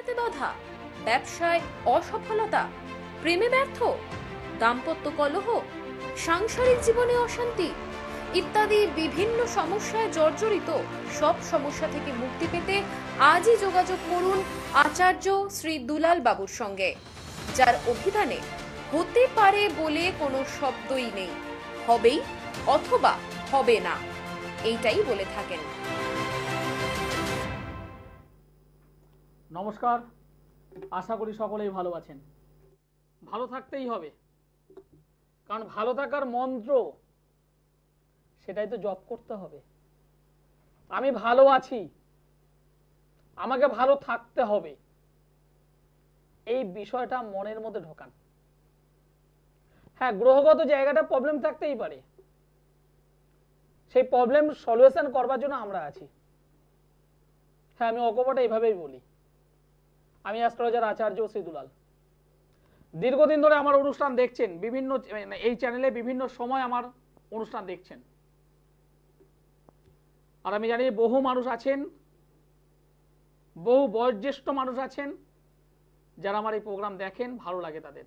পেতে বাধা, ব্যবসায় অসফলতা, প্রেমে ব্যর্থ, দাম্পত্য কলহ, সাংসারিক জীবনে অশান্তি ইত্যাদি বিভিন্ন সমস্যায় জর্জরিত সব সমস্যা থেকে মুক্তি পেতে আজই যোগাযোগ করুন আচার্য শ্রী দুলাল বাবুর সঙ্গে, যার অভিধানে হতে পারে বলে কোনো শব্দই নেই, হবেই অথবা হবে না, এইটাই বলে থাকেন। নমস্কার, আশা করি সকলেই ভালো আছেন। ভালো থাকতেই হবে, কারণ ভালো থাকার মন্ত্র সেটাই তো জপ করতে হবে। আমি ভালো আছি, আমাকে ভালো থাকতে হবে, এই বিষয়টা মনের মধ্যে ঢোকান। হ্যাঁ, গ্রহগত জায়গাটা প্রবলেম থাকতেই পারে, সেই প্রবলেম সলিউশন করবার জন্য আমরা আছি। হ্যাঁ, আমি অকপট এইভাবেই বলি, আমি অ্যাস্ট্রোলজার আচার্য শ্রী দুলাল। দীর্ঘদিন ধরে আমার অনুষ্ঠান দেখছেন, বিভিন্ন এই চ্যানেলে বিভিন্ন সময় আমার অনুষ্ঠান দেখছেন, আর আমি জানি বহু মানুষ আছেন, বহু বয়োজ্যেষ্ঠ মানুষ আছেন যারা আমার এই প্রোগ্রাম দেখেন, ভালো লাগে তাদের।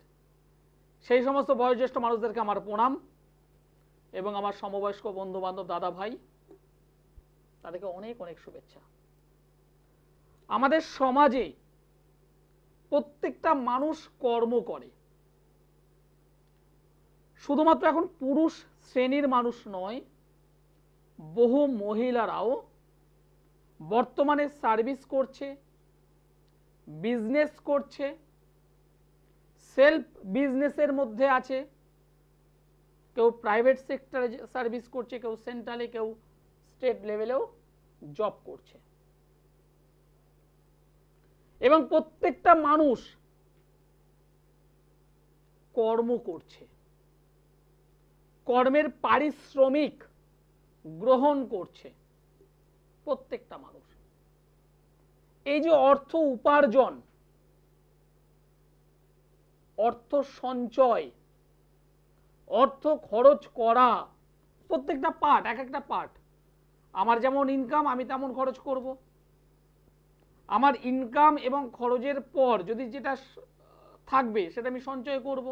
সেই সমস্ত বয়োজ্যেষ্ঠ মানুষদেরকে আমার প্রণাম, এবং আমার সমবয়স্ক বন্ধু বান্ধব, দাদা ভাই, তাদেরকে অনেক অনেক শুভেচ্ছা। আমাদের সমাজে প্রত্যেকটা মানুষ কর্ম করে, শুধুমাত্র এখন পুরুষ শ্রেণীর মানুষ নয়, বহু মহিলারাও বর্তমানে সার্ভিস করছে, বিজনেস করছে, সেলফ বিজনেসের মধ্যে আছে, কেউ প্রাইভেট সেক্টরে সার্ভিস করছে, কেউ সেন্ট্রালে, কেউ স্টেট লেভেলেও জব করছে। এবং প্রত্যেকটা মানুষ কর্ম করছে, কর্মের পারিশ্রমিক গ্রহণ করছে প্রত্যেকটা মানুষ। এই যে অর্থ উপার্জন, অর্থ সঞ্চয়, অর্থ খরচ করা, প্রত্যেকটা পার্ট, এক একটা পার্ট। আমার যেমন ইনকাম, আমি তেমন খরচ করব। আমার ইনকাম এবং খরচের পর যদি যেটা থাকবে সেটা আমি সঞ্চয় করব।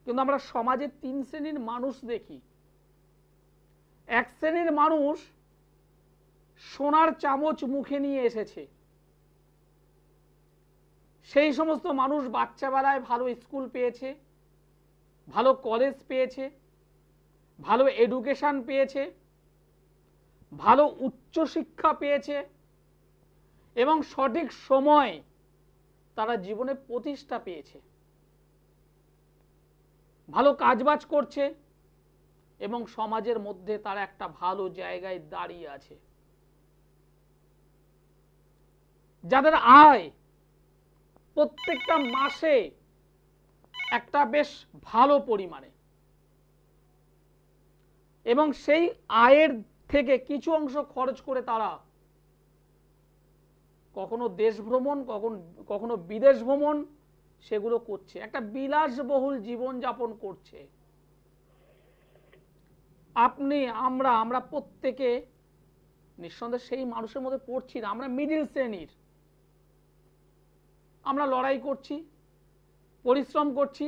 কিন্তু আমরা সমাজে তিন শ্রেণীর মানুষ দেখি। এক শ্রেণীর মানুষ সোনার চামচ মুখে নিয়ে এসেছে, সেই সমস্ত মানুষ বাচ্চাবেলায় ভালো স্কুল পেয়েছে, ভালো কলেজ পেয়েছে, ভালো এডুকেশন পেয়েছে, ভালো উচ্চশিক্ষা পেয়েছে, এবং সঠিক সময় তারা জীবনে প্রতিষ্ঠা পেয়েছে, ভালো কাজবাজ করছে, এবং সমাজের মধ্যে তারা একটা ভালো জায়গায় দাঁড়িয়ে আছে। যাদের আয় প্রত্যেকটা মাসে একটা বেশ ভালো পরিমাণে, এবং সেই আয়ের থেকে কিছু অংশ খরচ করে তারা কখনো দেশ ভ্রমণ, কখনো বিদেশ ভ্রমণ, সেগুলো করছে, একটা বিলাসবহুল জীবন যাপন করছে। আপনি, আমরা প্রত্যেকে নিঃসন্দেহে সেই মানুষের মধ্যে পড়ছি না। আমরা মিডিল শ্রেণীর, আমরা লড়াই করছি, পরিশ্রম করছি,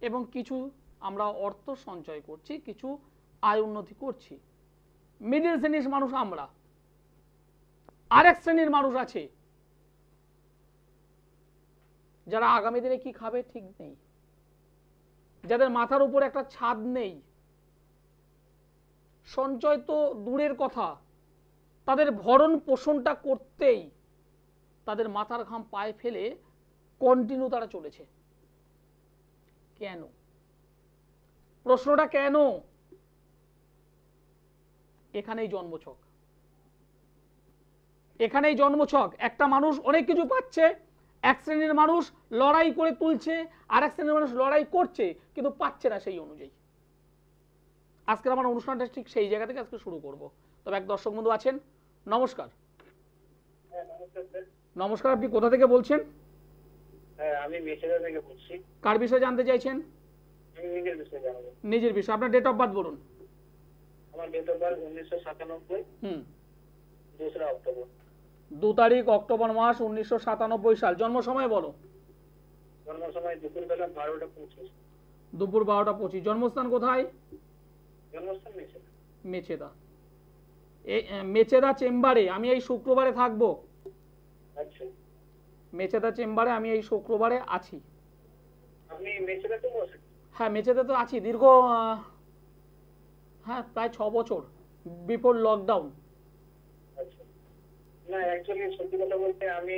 এবং কিছু আমরা অর্থ সঞ্চয় করছি, কিছু আয় উন্নতি করছি। মিডিল শ্রেণীর মানুষ আমরা। আরেক শ্রেণীর মানুষ আছে যারা আগামী দিনে কি খাবে ঠিক নেই, যাদের মাথার উপর একটা ছাদ নেই, সঞ্চয় তো দূরের কথা, তাদের ভরণ পোষণটা করতেই তাদের মাথার ঘাম পায়ে ফেলে কন্টিনিউ তারা চলেছে। কেন? প্রশ্নটা কেন? এখানেই জন্মছক, এখানেই জন্মছক। একটা মানুষ অনেক কিছু পাচ্ছে, এক শ্রেণীর মানুষ লড়াই করে তুলছে, আর এক শ্রেণীর মানুষ লড়াই করছে কিন্তু পাচ্ছে না সেই অনুযায়ী। আজকে আমার অনুষ্ঠানটা ঠিক সেই জায়গা থেকে আজকে শুরু করব। তবে এক দর্শক বন্ধু আছেন, নমস্কার। নমস্কার, আপনি কোথা থেকে বলছেন? আমি মেসেজা থেকে বলছি। কার বিষয়ে জানতে চাইছেন? আমি নিজের বিষয়ে জানবো। নিজের বিষয়। আপনার ডেট অফ বার্থ বলুন। আমার ডেট অফ বার্থ 1997 2 অক্টোবর। 2 তারিখ অক্টোবর মাস 1997 সাল। জন্ম সময় বলো। জন্ম সময় দুপুরবেলা 12:25। দুপুর 12:25। জন্মস্থান কোথায়? জন্মস্থান মেছেদা। মেছেদা। এই মেছেদা চেম্বারে আমি এই শুক্রবারে থাকবো। আচ্ছা, মেছেদা চেম্বারে আমি এই শুক্রবারে আছি। আপনি মেছেদাতে বসেন? হ্যাঁ, মেছেদা তো আছি দীর্ঘ হ্যাঁ প্রায় 6 বছর, বিফোর লকডাউন। আচ্ছা, না অ্যাকচুয়ালি সত্যি কথা বলতে আমি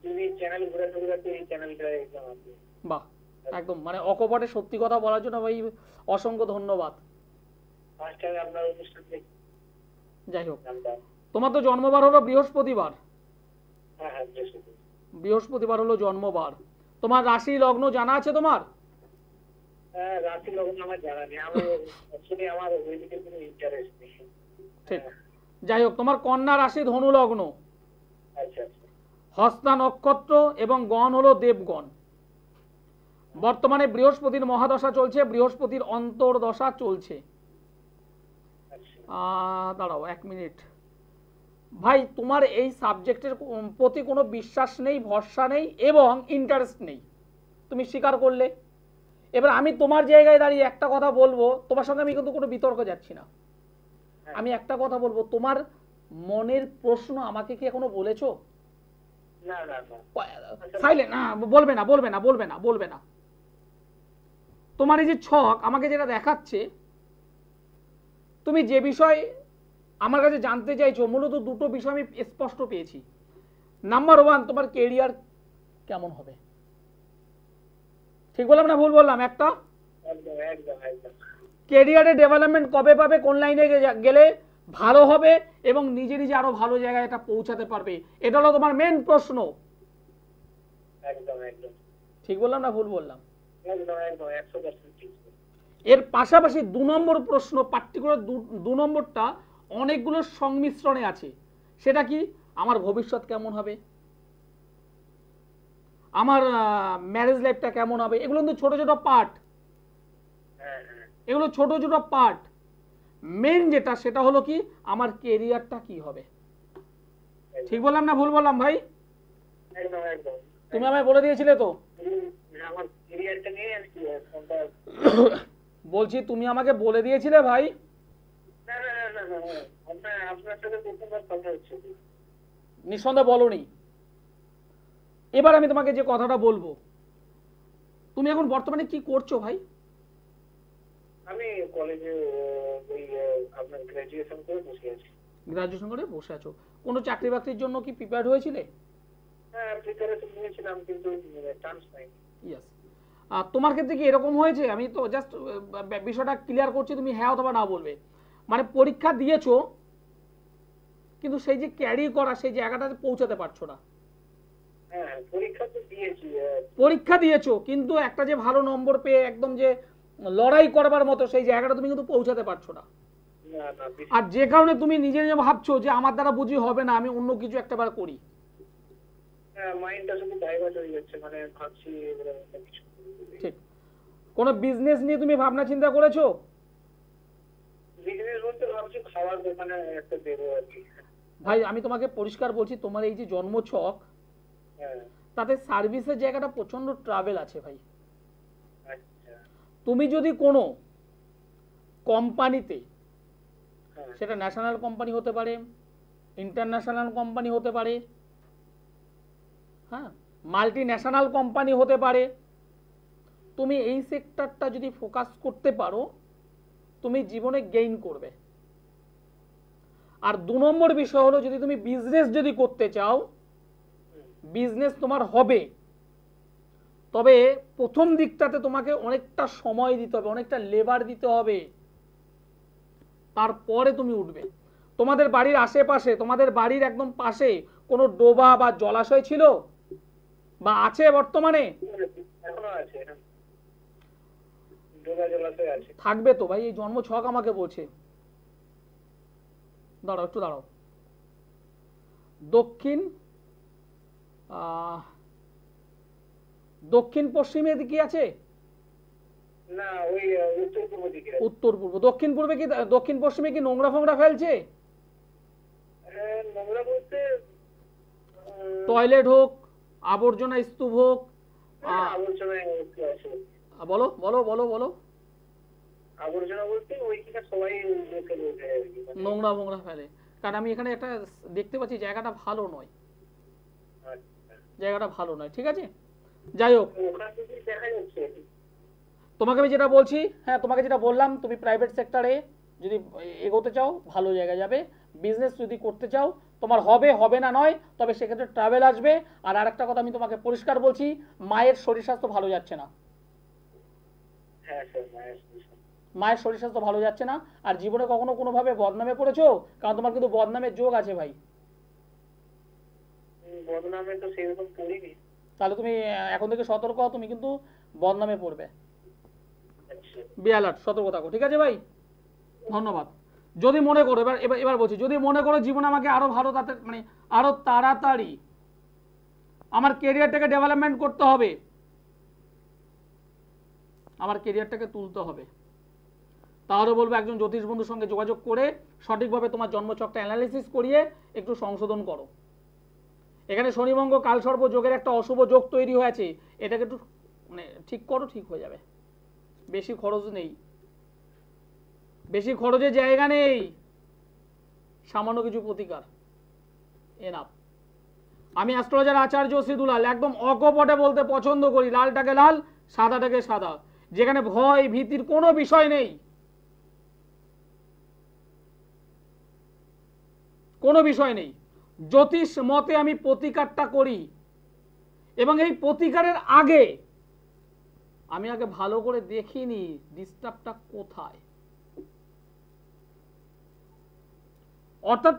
টিভি চ্যানেল ঘুরাতে ঘুরাতে এই চ্যানেলটা একদম আপনি। বাহ, একদম মানে অকপটে সত্যি কথা বলার জন্য ভাই অসংখ্য ধন্যবাদ। ফার্স্ট টাইম আপনার অনুষ্ঠান দেখি। যাই হোক, জানতাম। তোমার তো জন্মবার হলো বৃহস্পতিবার। হ্যাঁ হ্যাঁ, বৃহস্পতি। বৃহস্পতিবার হলো জন্মবার। তোমার রাশি লগ্ন জানা আছে তোমার? হ্যাঁ, রাশি লগ্ন আমার জানা নেই। আমি অ্যাকচুয়ালি আমার ওইদিকে কোনো ইন্টারেস্ট নেই। ঠিক, যাই হোক, তোমার কন্যা রাশি ধনু লগ্ন, আচ্ছা আচ্ছা। হস্তা নক্ষত্র এবং গণ হলো দেবগণ। বর্তমানে বৃহস্পতির মহাদশা চলছে, বৃহস্পতির অন্তর্দশা চলছে। আচ্ছা, দাঁড়াও 1 মিনিট। ভাই তোমার এই সাবজেক্টের প্রতি কোনো বিশ্বাস নেই, ভরসা নেই এবং ইন্টারেস্ট নেই, তুমি স্বীকার করলে। এবার আমি তোমার জায়গায় দাঁড়িয়ে একটা কথা বলবো, তোমার সঙ্গে আমি কিন্তু কোনো বিতর্ক যাচ্ছি না। আমি একটা কথা বলবো, তোমার মনের প্রশ্ন আমাকে কি এখনো বলেছো? না না না, সাইলেন্ট, না বলবে না, বলবে না, বলবে না, বলবে না। তোমার এই যে ছক আমাকে যেটা দেখাচ্ছে, তুমি যে বিষয় আমার কাছে জানতে চাইছো, মূলত দুটো বিষয় আমি স্পষ্ট পেয়েছি। নাম্বার 1, তোমার কেরিয়ার কেমন হবে। ঠিক বললাম না ভুল বললাম? একটা একদম একদম একদম। কেরিয়ারে ডেভেলপমেন্ট কবে পাবে, কোন লাইনে গেলে ভালো হবে এবং নিজে নিজে আরো ভালো জায়গায় এটা পৌঁছাতে পারবে, এটা হলো তোমার মেন প্রশ্ন। একদম একদম। ঠিক বললাম না ভুল বললাম? একদম একদম 100% ঠিক। এর পাশাপাশি 2 নম্বর প্রশ্ন, পার্টিকুলার 2 নম্বরটা অনেকগুলো সংমিশ্রণে আছে। সেটা কি, আমার ভবিষ্যৎ কেমন হবে, আমার ম্যারেজ লাইফটা কেমন হবে। এগুলো কিন্তু ছোট ছোট পার্ট, হ্যাঁ হ্যাঁ, এগুলো ছোট ছোট পার্ট। মেন যেটা সেটা হলো কি, আমার কেরিয়ারটা কি হবে। ঠিক বললাম না ভুল বললাম ভাই? একদম একদম। তুমি আমায় বলে দিয়েছিলে তো। আমার ক্যারিয়ারটা নিয়ে আর কি কোনটা। বলছি তুমি আমাকে বলে দিয়েছিলে ভাই। না না না না না, আপনার সাথে প্রথমবার কথা হচ্ছে। নিঃসন্দেহে বলোনি। এবার আমি তোমাকে যে কথাটা বলবো, তুমি এখন বর্তমানে কি করছো ভাই? আমি কলেজে ওই আপনার গ্রাজুয়েশন করে বসে আছি। গ্রাজুয়েশন করে বসে আছো, কোনো চাকরি বাকরির জন্য কি প্রিপেয়ার হয়েছিলে? হ্যাঁ, প্রিপারেশন নিয়েছিলাম কিন্তু চান্স পাইনি। ইয়েস। তোমার ক্ষেত্রে কি এরকম হয়েছে? আমি তো জাস্ট বিষয়টা ক্লিয়ার করছি, তুমি হ্যাঁ অথবা না বলবে। মানে পরীক্ষা দিয়েছো কিন্তু সেই যে ক্যারি করা সেই জায়গাটাতে পৌঁছাতে পারছো না। হ্যাঁ, পরীক্ষা তো দিয়েছি। পরীক্ষা দিয়েছো কিন্তু একটা যে ভালো নম্বর পেয়ে একদম যে লড়াই করবার মতো সেই জায়গাটা তুমি কিন্তু পৌঁছাতে পারছো না। না না, আর যে কারণে তুমি নিজে নিজে ভাবছো যে আমার দ্বারা বুঝি হবে না, আমি অন্য কিছু একটাবার করি। মাইন্ডটা শুধু ডাইভার্ট হয়ে যাচ্ছে, মানে ভাবছি এবারে অন্য কিছু। ঠিক। কোনো বিজনেস নিয়ে তুমি ভাবনা চিন্তা করেছো? বিজনেস বলতে ভাবছি খাওয়ার দোকানে একটা দেবো আর কি। ভাই আমি তোমাকে পরিষ্কার বলছি, তোমার এই যে জন্মছক, হ্যাঁ। তাতে সার্ভিসের জায়গাটা প্রচন্ড ট্রাভেল আছে ভাই। আচ্ছা। তুমি যদি কোনো কোম্পানিতে, হ্যাঁ। সেটা ন্যাশনাল কোম্পানি হতে পারে, ইন্টারন্যাশনাল কোম্পানি হতে পারে, হ্যাঁ মাল্টি ন্যাশনাল কোম্পানি হতে পারে, তুমি এই সেক্টরটা যদি ফোকাস করতে পারো তুমি জীবনে গেইন করবে। আর 2 নম্বর বিষয় হলো, যদি তুমি বিজনেস যদি করতে চাও, বিজনেস তোমার হবে, তবে প্রথম দিকটাতে তোমাকে অনেকটা সময় দিতে হবে, অনেকটা লেবার দিতে হবে, তারপরে তুমি উঠবে। তোমাদের বাড়ির আশেপাশে, তোমাদের বাড়ির একদম পাশে কোনো ডোবা বা জলাশয় ছিল বা আছে বর্তমানে? এখনো আছে, ডোবা জলাশয় আছে। থাকবে তো ভাই, এই জন্ম ছক আমাকে বলছে। দাঁড়াও একটু দাঁড়াও। দক্ষিণ পশ্চিমে দিকে আছে? না, ওই উত্তর পূর্ব দিকে। উত্তর পূর্ব। দক্ষিণ পূর্বে কি, দক্ষিণ পশ্চিমে কি নোংরা ফোংরা ফেলছে? নোংরা বলতে টয়লেট হোক, আবর্জনা স্তূপ হোক, আবর্জনায় একটু আছে। বলো বলো বলো বলো। আবর্জনা বলতে ওইখানে সবাই লোকে লোকে আর কি, মানে নোংরা মোংরা ফেলে, কারণ আমি এখানে একটা দেখতে পাচ্ছি জায়গাটা ভালো নয়, আচ্ছা। জায়গাটা ভালো নয়, ঠিক আছে। যাই হোক, ওখান থেকে দেখা যাচ্ছে। তোমাকে আমি যেটা বলছি, হ্যাঁ তোমাকে যেটা বললাম, তুমি প্রাইভেট সেক্টরে যদি এগোতে চাও ভালো জায়গায় যাবে, বিজনেস যদি করতে চাও তোমার হবে, হবে না নয়, তবে সেক্ষেত্রে ট্রাভেল আসবে। আর আরেকটা কথা আমি তোমাকে পরিষ্কার বলছি, মায়ের শরীর স্বাস্থ্য ভালো যাচ্ছে না, হ্যাঁ স্যার, মায়ের মায়ের শরীর স্বাস্থ্য ভালো যাচ্ছে না। আর জীবনে কখনো কোনোভাবে বদনামে পড়েছো? কারণ তোমার কিন্তু বদনামের যোগ আছে ভাই। বদনামে তো সেরকম পড়িনি। তাহলে তুমি এখন থেকে সতর্ক হও, তুমি কিন্তু বদনামে পড়বে। আচ্ছা। বিয়ালাট সতর্ক থাকো, ঠিক আছে ভাই, ধন্যবাদ। যদি মনে করো, এবার এবার এবার বলছি, যদি মনে করো জীবনে আমাকে আরো ভালো মানে আরো তাড়াতাড়ি আমার কেরিয়ারটাকে ডেভেলপমেন্ট করতে হবে, আমার কেরিয়ারটাকে তুলতে হবে, তাহলে বলবো একজন জ্যোতিষ বন্ধুর সঙ্গে যোগাযোগ করে সঠিকভাবে তোমার জন্মচক্রটা অ্যানালিসিস করিয়ে একটু সংশোধন করো। এখানে শনিমঙ্গ কালসর্প যোগের একটা অশুভ যোগ তৈরি হয়েছে, এটাকে একটু মানে ঠিক করো, ঠিক হয়ে যাবে। বেশি খরচ নেই, বেশি খরচের জায়গা নেই, সামান্য কিছু প্রতিকার এনাফ। আমি অ্যাস্ট্রোলজার আচার্য শ্রীদুলাল একদম অকপটে বলতে পছন্দ করি, লালটাকে লাল সাদাটাকে সাদা, যেখানে ভয় ভীতির কোনো বিষয় নেই, কোনো বিষয় নেই। জ্যোতিষ মতে আমি প্রতিকারটা করি, এবং এই প্রতিকারের আগে আমি আগে ভালো করে দেখিনি ডিস্টার্বটা কোথায়, অর্থাৎ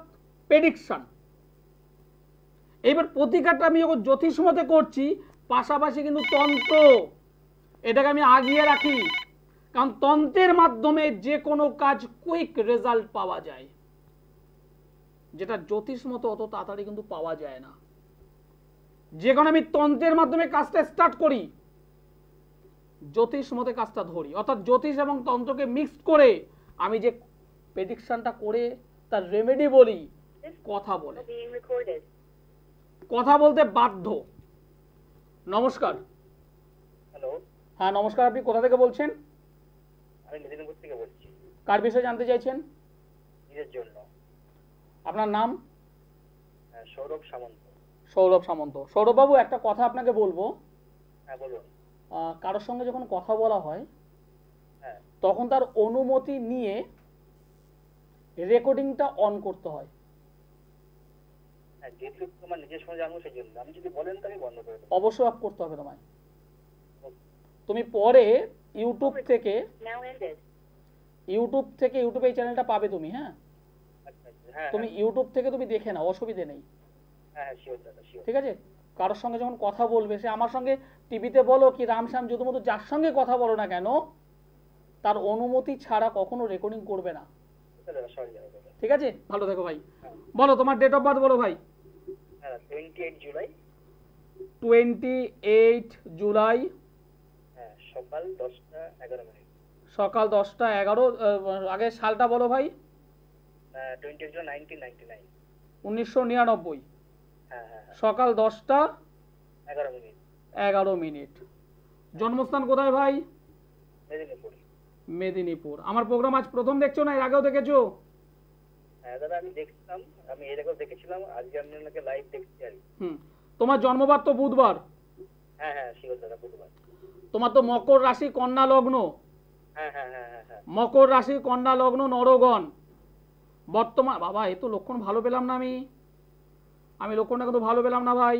প্রেডিকশন। এইবার প্রতিকারটা আমি যখন জ্যোতিষ মতে করছি, পাশাপাশি কিন্তু তন্ত্র এটাকে আমি আগিয়ে রাখি, কারণ তন্ত্রের মাধ্যমে যে কোনো কাজ কুইক রেজাল্ট পাওয়া যায়, যেটা জ্যোতিষ মতো অত তাড়াতাড়ি কিন্তু পাওয়া যায় না। যে কারণে আমি তন্ত্রের মাধ্যমে কাজটা স্টার্ট করি, জ্যোতিষ মতে কাজটা ধরি, অর্থাৎ জ্যোতিষ এবং তন্ত্রকে মিক্সড করে আমি যে প্রেডিকশনটা করে তার রেমেডি বলি, কথা বলে, কথা বলতে বাধ্য। নমস্কার। হ্যালো, হ্যাঁ নমস্কার, আপনি কোথা থেকে বলছেন? আমি মেদিনীপুর থেকে বলছি। কার বিষয়ে জানতে চাইছেন? নিজের জন্য। আপনার নাম? সৌরভ সামন্ত। সৌরভ সামন্ত। সৌরভবাবু, একটা কথা আপনাকে বলবো। হ্যাঁ বলুন। কারোর সঙ্গে যখন কথা বলা হয়, হ্যাঁ, তখন তার অনুমতি নিয়ে রেকর্ডিংটা অন করতে হয়। হ্যাঁ, যেহেতু তোমার নিজের সময় জানবো সেই জন্য আমি যদি বলেন তাহলে বন্ধ করে দেবো। অবশ্যই অফ করতে হবে তোমায়। তুমি পরে ইউটিউব থেকে ইউটিউবে এই চ্যানেলটা পাবে তুমি, হ্যাঁ আচ্ছা আচ্ছা, হ্যাঁ তুমি ইউটিউব থেকে তুমি দেখে নাও, অসুবিধে নেই, হ্যাঁ হ্যাঁ, শিওর দাদা, শিওর। ঠিক আছে। কারোর সঙ্গে যখন কথা বলবে, সে আমার সঙ্গে টিভিতে বলো কি রামশ্যাম যদুমধু যার সঙ্গে কথা বলো না কেন, তার অনুমতি ছাড়া কখনো রেকর্ডিং করবে না, দাদা সরি দাদা। ঠিক আছে। ভালো থেকো ভাই। বলো তোমার ডেট অফ বার্থ বলো ভাই। হ্যাঁ, 28 জুলাই। 28 জুলাই। হ্যাঁ, সকাল 10টা 11 মিনিট। সকাল 10টা 11। আগে সালটা বলো ভাই। 28 জুলাই 1999। 1999। হ্যাঁ হ্যাঁ, সকাল 10টা 11 মিনিট। 11 মিনিট। জন্মস্থান কোথায় ভাই? মেদিনীপুর। মেদিনীপুর। আমার প্রোগ্রাম আজ প্রথম দেখছো না এর আগেও দেখেছো? হ্যাঁ দাদা, আমি দেখছিলাম, আমি এর আগেও দেখেছিলাম, আজকে আমি আপনাকে লাইভ দেখছি আর কি। তোমার জন্মবার তো বুধবার। হ্যাঁ হ্যাঁ, শিওর দাদা, বুধবার। তোমার তো মকর রাশি কন্যা লগ্ন। হ্যাঁ হ্যাঁ হ্যাঁ হ্যাঁ হ্যাঁ। মকর রাশি কন্যা লগ্ন নরগণ। বর্তমান বাবা এ তো লক্ষণ ভালো পেলাম না, আমি লক্ষণটা কিন্তু ভালো পেলাম না ভাই।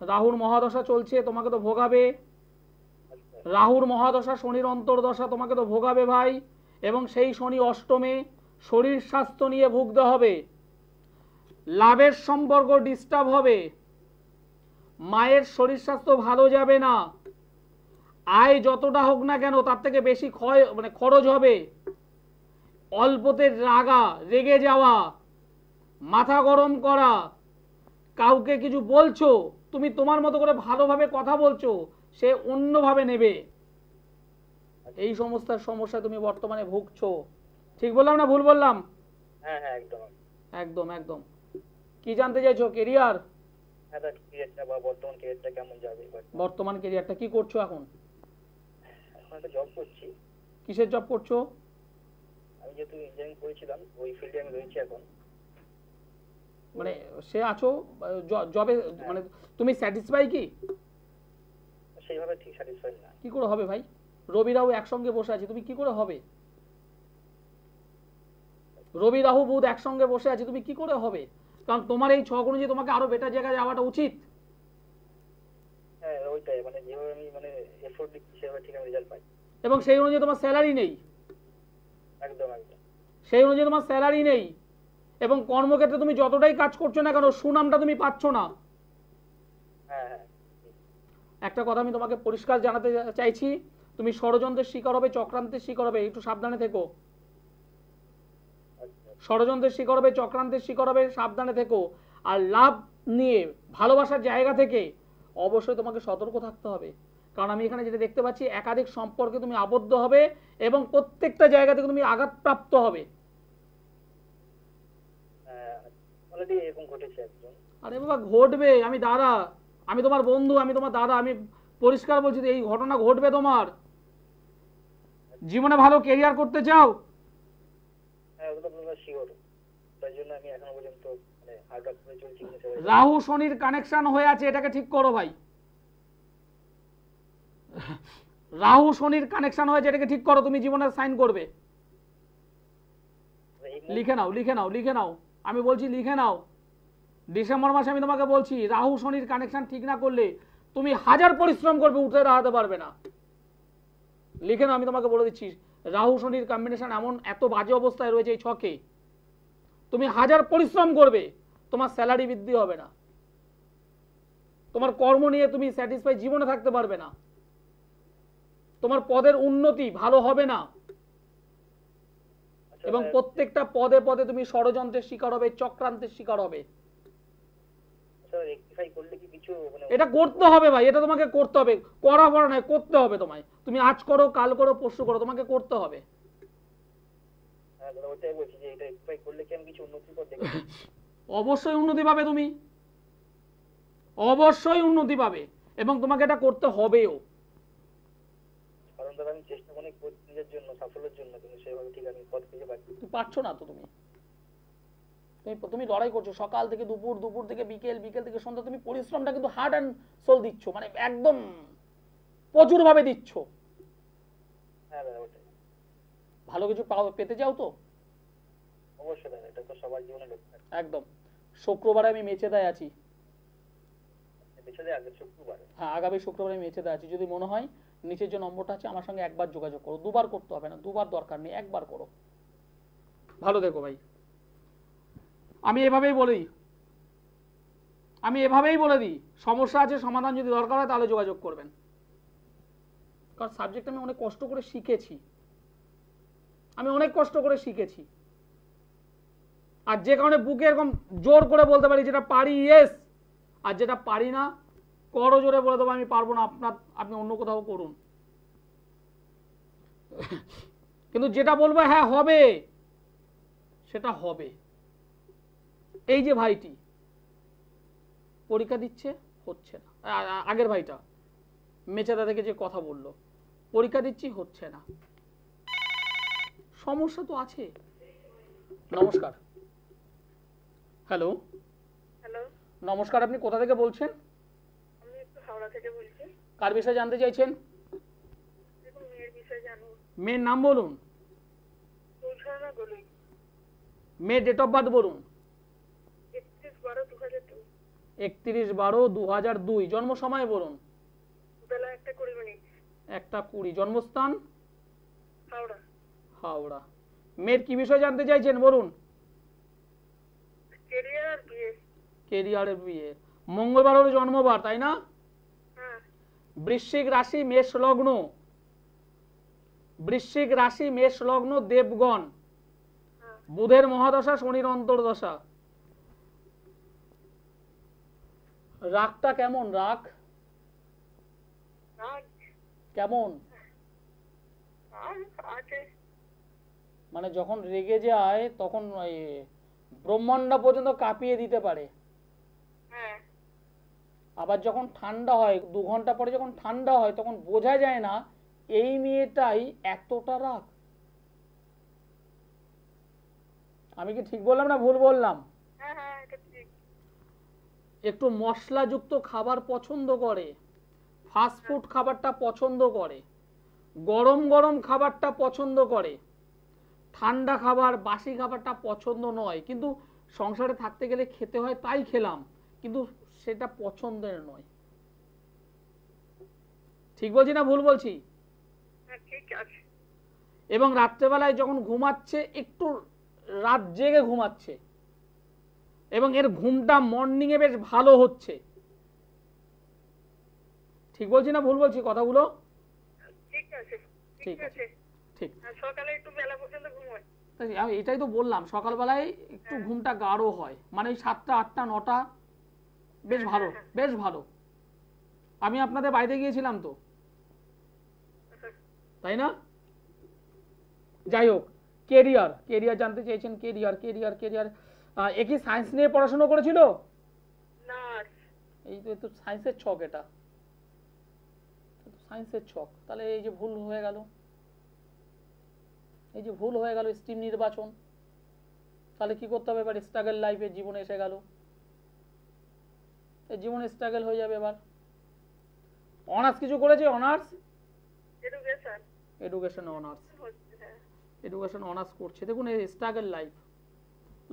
রাহুর মহাদশা চলছে, তোমাকে তো ভোগাবে। রাহুর মহাদশা, শনির অন্তর্দশা, তোমাকে তো ভোগাবে ভাই। এবং সেই শনি অষ্টমে, শরীর স্বাস্থ্য নিয়ে ভুগতে হবে, লাভের সম্পর্ক ডিস্টার্ব হবে, মায়ের শরীর স্বাস্থ্য ভালো যাবে না, আয় যতটা হোক না কেন তার থেকে বেশি খরচ হবে, অল্পতে রাগা, রেগে যাওয়া, মাথা গরম করা, কাউকে কিছু বলছো তুমি তোমার মতো করে ভালোভাবে কথা বলছো, সে অন্যভাবে নেবে। এই সমস্ত সমস্যায় তুমি বর্তমানে ভুগছো। ঠিক বললাম না ভুল বললাম? হ্যাঁ হ্যাঁ, একদম একদম একদম। কি জানতে চাইছো? কেরিয়ার? হ্যাঁ তার ক্যারিয়ারটা বা বর্তমান ক্যারিয়ারটা কেমন যাবে বর্তমান ক্যারিয়ারটা কি করছো এখন? এখন একটা জব করছি। কিসের জব করছো? আমি যেহেতু ইঞ্জিনিয়ারিং করেছিলাম ওই ফিল্ডে আমি রয়েছি এখন। মানে সে আছো জবে, মানে তুমি স্যাটিসফাই কি? সেইভাবে ঠিক স্যাটিসফাইড না। কি করে হবে ভাই? রবি রাহু একসঙ্গে বসে আছে, তুমি কি করে হবে? রবি রাহু বুধ একসঙ্গে বসে আছে, তুমি কি করে হবে? কারণ তোমার এই ছক অনুযায়ী তোমাকে আরো বেটার জায়গায় যাওয়াটা উচিত। হ্যাঁ ওইটাই, মানে যেভাবে আমি মানে এফোর্ট দিচ্ছি সেভাবে ঠিক আমি রেজাল্ট পাই। এবং সেই অনুযায়ী তোমার স্যালারি নেই। একদম একদম। সেই অনুযায়ী তোমার স্যালারি নেই এবং কর্মক্ষেত্রে তুমি যতটাই কাজ করছো না কেন সুনামটা তুমি পাচ্ছ না। হ্যাঁ হ্যাঁ। একটা কথা আমি তোমাকে পরিষ্কার জানাতে চাইছি, তুমি ষড়যন্ত্রের শিকার হবে, চক্রান্তের শিকার হবে, একটু সাবধানে থেকো। ষড়যন্ত্রের শিকার হবে, চক্রান্তের শিকার হবে, সাবধানে থেকো। আর লাভ নিয়ে ভালোবাসার জায়গা থেকে অবশ্যই তোমাকে সতর্ক থাকতে হবে। কারণ আমি এখানে যেটা দেখতে পাচ্ছি, একাধিক সম্পর্কে তুমি আবদ্ধ হবে এবং প্রত্যেকটা জায়গা থেকে তুমি আঘাতপ্রাপ্ত হবে। অলরেডি এরকম ঘটেছে একজন। আরে বাবা ঘটবে, আমি দাদা, আমি তোমার বন্ধু, আমি তোমার দাদা, আমি পরিষ্কার বলছি এই ঘটনা ঘটবে তোমার। জীবনে ভালো ক্যারিয়ার করতে চাও? হ্যাঁ ওটা তো শিওর, তাই জন্য আমি এখনো পর্যন্ত মানে হার্ড ওয়ার্ক করে চলছি। রাহু শনির কানেকশন হয়ে আছে, এটাকে ঠিক করো ভাই। রাহু শনির কানেকশন হয়েছে, এটাকে ঠিক করো, তুমি জীবনে সাইন করবে। লিখে নাও, লিখে নাও, লিখে নাও, আমি বলছি লিখে নাও। ডিসেম্বর মাসে আমি তোমাকে বলছি রাহু শনির কানেকশন ঠিক না করলে তুমি হাজার পরিশ্রম করবে, উঠে দাঁড়াতে পারবে না। লিখে নাও, আমি তোমাকে বলে দিচ্ছি রাহু শনির কম্বিনেশন এমন এত বাজে অবস্থায় রয়েছে এই ছকে, তুমি হাজার পরিশ্রম করবে, তোমার স্যালারি বৃদ্ধি হবে না, তোমার কর্ম নিয়ে তুমি স্যাটিসফাই জীবনে থাকতে পারবে না, তোমার পদের উন্নতি ভালো হবে না এবং প্রত্যেকটা পদে পদে তুমি ষড়যন্ত্রের শিকার হবে, চক্রান্তের শিকার হবে। এটা করতে হবে ভাই, এটা তোমাকে করতে হবে, করা বড় নয়, করতে হবে তোমায়। তুমি আজ করো, কাল করো, পরশু করো, তোমাকে করতে হবে। অবশ্যই উন্নতি পাবে, তুমি অবশ্যই উন্নতি পাবে এবং তোমাকে এটা করতে হবেও। আমি চেষ্টা করি নিজের জন্য সাফল্যের জন্য, কিন্তু সেভাবে ঠিক আমি পথ খুঁজে পাচ্ছি না। তুমি পারছো না তো, তুমি লড়াই করছো সকাল থেকে দুপুর, দুপুর থেকে বিকেল, বিকেল থেকে সন্ধ্যা, তুমি পরিশ্রমটা কিন্তু হার্ট অ্যান্ড সোল দিচ্ছ, মানে একদম প্রচুর ভাবে দিচ্ছ। হ্যাঁ দাদা ওটাই। ভালো কিছু পেতে চাও তো? অবশ্যই দাদা, এটা তো সবার জীবনে লক্ষ্য। একদম। শুক্রবারে আমি মেচেদায় আছি। মেচেদায় আগে শুক্রবারে? হ্যাঁ আগামী শুক্রবারে আমি মেচেদায় আছি। যদি মনে হয় নিচের যে নম্বরটা আছে আমার সঙ্গে একবার যোগাযোগ করো, দুবার করতে হবে না, দুবার দরকার নেই, একবার করো। ভালো দেখো ভাই, আমি এভাবেই বলে দিই, সমস্যা আছে, সমাধান যদি দরকার হয় তাহলে যোগাযোগ করবেন। কারণ সাবজেক্ট আমি অনেক কষ্ট করে শিখেছি, আর যে কারণে বুকে এরকম জোর করে বলতে পারি যেটা পারি ইয়েস, আর যেটা পারি না করো জোরে বলে দেবো আমি পারবো না, আপনি অন্য কোথাও করুন। কিন্তু যেটা বলবো হ্যাঁ হবে সেটা হবে। এই যে ভাইটি পরীক্ষা দিচ্ছে, হচ্ছে না, আগের ভাইটা মেচেদা থেকে যে কথা বললো, পরীক্ষা দিচ্ছি হচ্ছে না, সমস্যা তো আছে। নমস্কার। হ্যালো হ্যালো, নমস্কার, আপনি কোথা থেকে বলছেন? আমি একটু হাওড়া থেকে বলছি। কার বিষয়ে জানতে চাইছেন? দেখুন মেয়ের বিষয়ে জানবো। মেয়ের নাম বলুন। তুলসরনা গলি। মেয়ের ডেট অফ বার্থ বলুন। 31/12/2002। 31/12/2002। জন্ম সময় বলুন। বেলা 1:20। 1:20। জন্মস্থান? হাওড়া। হাওড়া। মেয়ের কি বিষয় জানতে চাইছেন বলুন। ক্যারিয়ার আর বিয়ে। ক্যারিয়ারের বিয়ে। মঙ্গলবার হলো জন্মবার তাই না? হ্যাঁ। বৃশ্চিক রাশি, মেষ লগ্ন। বৃশ্চিক রাশি, মেষ লগ্ন, দেবগণ। বুধের মহাদশা, শনির অন্তর্দশা। রাগটা কেমন? রাগ কেমন? মানে যখন রেগে যায় তখন ব্রহ্মাণ্ড পর্যন্ত কাঁপিয়ে দিতে পারে। আবার যখন ঠান্ডা হয় 2 ঘন্টা পরে যখন ঠান্ডা হয় তখন বোঝা যায় না এই মেয়েটাই এতটা রাগ। আমি কি ঠিক বললাম না ভুল বললাম? হ্যাঁ হ্যাঁ এটা ঠিক। একটু মশলাযুক্ত খাবার পছন্দ করে, ফাস্ট ফুড খাবারটা পছন্দ করে, গরম গরম খাবারটা পছন্দ করে, ঠান্ডা খাবার বাসি খাবারটা পছন্দ নয়। কিন্তু সংসারে থাকতে গেলে খেতে হয় তাই খেলাম, কিন্তু সেটা পছন্দের নয়। ঠিক বলছি না ভুল বলছি? হ্যাঁ ঠিক আছে। এবং রাত্রেবেলায় যখন ঘুমাচ্ছে একটু রাত জেগে ঘুমাচ্ছে এবং এর ঘুমটা মর্নিং এ বেশ ভালো হচ্ছে। ঠিক বলছি না ভুল বলছি কথাগুলো? ঠিক আছে ঠিক আছে, ঠিক। আর সকালে একটু বেলা পর্যন্ত ঘুমোয়। আমি এটাই তো বললাম, সকালবেলায় একটু ঘুমটা গাঢ় হয়, মানে 7টা 8টা 9টা, বেশ ভালো, বেশ ভালো। আমি আপনাদের বাড়িতে গিয়েছিলাম তো, তাই না? যাই হোক, কেরিয়ার জানতে চেয়েছেন। কেরিয়ার একই সায়েন্স নিয়ে পড়াশোনা করেছিল? না এই তো সায়েন্সের ছক, এটা সায়েন্সের ছক। তাহলে এই যে ভুল হয়ে গেল, এই যে ভুল হয়ে গেল স্ট্রিম নির্বাচন। তাহলে কি করতে হবে এবার? স্ট্রাগল লাইফে জীবনে এসে গেল, এই জীবনে স্ট্রাগল হয়ে যাবে এবার। অনার্স কিছু করেছে? Honours education. এডুকেশন অনার্স, হ্যাঁ এডুকেশন অনার্স করছে। দেখুন এই স্ট্রাগল লাইফ,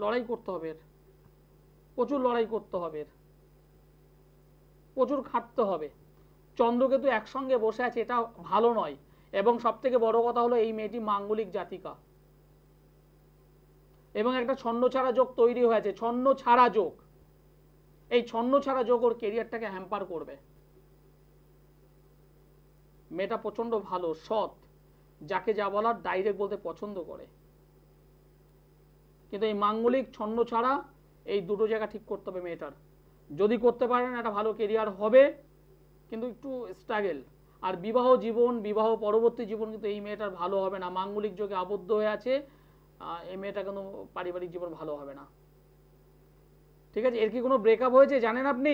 লড়াই করতে হবে, এর প্রচুর লড়াই করতে হবে, এর প্রচুর খাটতে হবে। চন্দ্রকেতু একসঙ্গে বসে আছে, এটা ভালো নয়। এবং সব থেকে বড় কথা হলো এই মেয়েটি মাঙ্গলিক জাতিকা এবং একটা ছন্ন ছাড়া যোগ তৈরি হয়েছে। ছন্ন ছাড়া যোগ, এই ছন্ন ছাড়া যোগ ওর কেরিয়ারটাকে হ্যাম্পার করবে। মেয়েটা প্রচন্ড ভালো, সৎ, যাকে যা বলার ডাইরেক্ট বলতে পছন্দ করে। কিন্তু এই মাঙ্গলিক ছন্ন ছাড়া এই দুটো জায়গা ঠিক করতে হবে মেয়েটার। যদি করতে পারেন একটা ভালো কেরিয়ার হবে, কিন্তু একটু স্ট্রাগল। আর বিবাহ জীবন, বিবাহ পরবর্তী জীবন কিন্তু এই মেয়েটার ভালো হবে না। মাঙ্গলিক যোগে আবদ্ধ হয়ে আছে এই মেয়েটা, কিন্তু পারিবারিক জীবন ভালো হবে না। ঠিক আছে? এর কি কোনো ব্রেকআপ হয়েছে জানেন আপনি?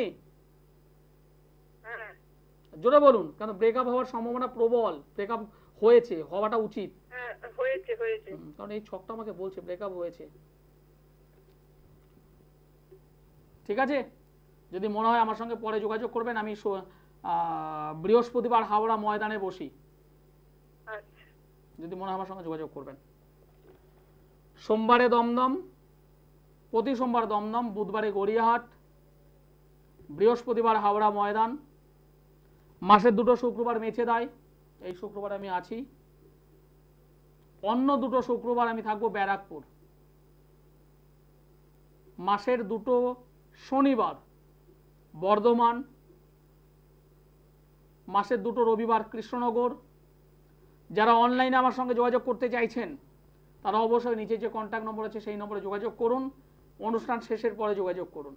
হ্যাঁ জোরে বলুন, কারণ ব্রেকআপ হওয়ার সম্ভাবনা প্রবল। ব্রেকআপ হয়েছে, হওয়াটা উচিত, হ্যাঁ হয়েছে হয়েছে। কারণ এই ছকটা আমাকে বলছে ব্রেকআপ হয়েছে। ঠিক আছে? যদি মনে হয় আমার সঙ্গে পরে যোগাযোগ করবেন। আমি বৃহস্পতিবার হাওড়া ময়দানে বসি, আচ্ছা যদি মনে হয় আমার সঙ্গে যোগাযোগ করবেন। সোমবারে দমদম, প্রতি সোমবার দমদম, বুধবারে গড়িয়াহাট, বৃহস্পতিবার হাওড়া ময়দান, মাসের 2টো শুক্রবার মেছেদায়, এই শুক্রবার আমি আছি। অন্য 2টো শুক্রবার আমি থাকবো ব্যারাকপুর। মাসের 2টো শনিবার বর্ধমান, মাসের 2টো রবিবার কৃষ্ণনগর। যারা অনলাইনে আমার সঙ্গে যোগাযোগ করতে চাইছেন তারা অবশ্যই নিচে যে কন্ট্যাক্ট নম্বর আছে সেই নম্বরে যোগাযোগ করুন। অনুষ্ঠান শেষের পরে যোগাযোগ করুন।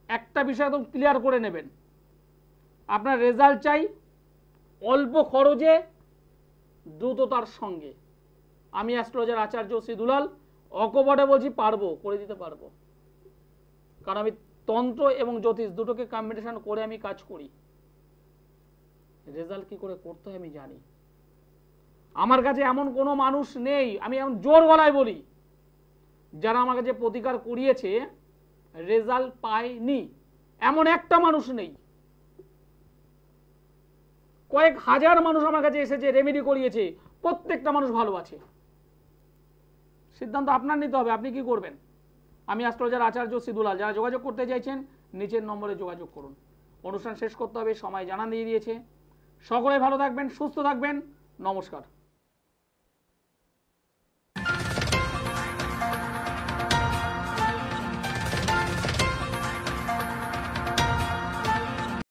একটা বিষয় একদম ক্লিয়ার করে নেবেন, আপনার রেজাল্ট চাই অল্প খরচে, দ্রুততার সঙ্গে। আমি অ্যাস্ট্রোলজার আচার্য শ্রী দুলাল অকপটে বলছি, পারবো, করে দিতে পারবো। কারণ আমি তন্ত্র এবং জ্যোতিষ দুটোকে কম্বিনেশন করে আমি কাজ করি। রেজাল্ট কি করে করতে হয় আমি জানি। আমার কাছে এমন কোনো মানুষ নেই, আমি এমন জোর গলায় বলি, যারা আমার কাছে প্রতিকার করিয়েছে রেজাল্ট পায়নি, এমন একটা মানুষ নেই। কয়েক হাজার মানুষ আমার কাছে এসেছে, রেমেডি করিয়েছে, প্রত্যেকটা মানুষ ভালো আছে। সিদ্ধান্ত আপনার নিতে হবে, আপনি কি করবেন। আমি অ্যাস্ট্রোলজার আচার্য শ্রী দুলাল। যারা যোগাযোগ করতে চাইছেন নিচের নম্বরে যোগাযোগ করুন। অনুষ্ঠান শেষ করতে হবে, সময় জানা দিয়ে দিয়েছে। সকলে ভালো থাকবেন, সুস্থ থাকবেন, নমস্কার।